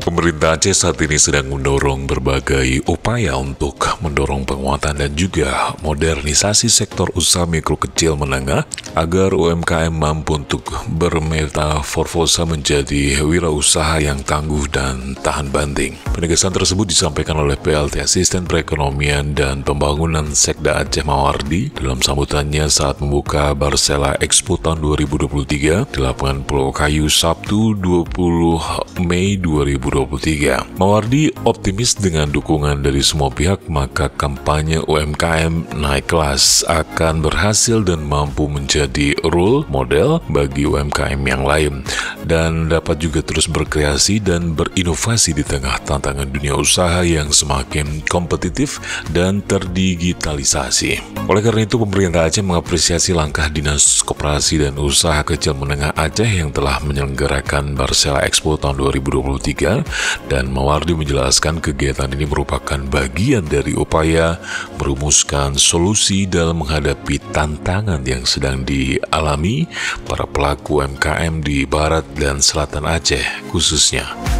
Pemerintah Aceh saat ini sedang mendorong berbagai upaya untuk mendorong penguatan dan juga modernisasi sektor usaha mikro kecil menengah agar UMKM mampu untuk bermetamorfosa menjadi wirausaha yang tangguh dan tahan banting. Penegasan tersebut disampaikan oleh PLT Asisten Perekonomian dan Pembangunan Sekda Aceh Mawardi dalam sambutannya saat membuka Barsela Expo tahun 2023 di lapangan Pulau Kayu Sabtu 20 Mei 2023. Mawardi optimis dengan dukungan dari semua pihak, maka kampanye UMKM naik kelas akan berhasil dan mampu menjadi role model bagi UMKM yang lain dan dapat juga terus berkreasi dan berinovasi di tengah tantangan dunia usaha yang semakin kompetitif dan terdigitalisasi. Oleh karena itu, pemerintah Aceh mengapresiasi langkah Dinas Koperasi dan Usaha Kecil Menengah Aceh yang telah menyelenggarakan Barsela Expo tahun 2023, dan Mawardi menjelaskan kegiatan ini merupakan bagian dari upaya merumuskan solusi dalam menghadapi tantangan yang sedang dialami para pelaku UMKM di Barat dan Selatan Aceh khususnya.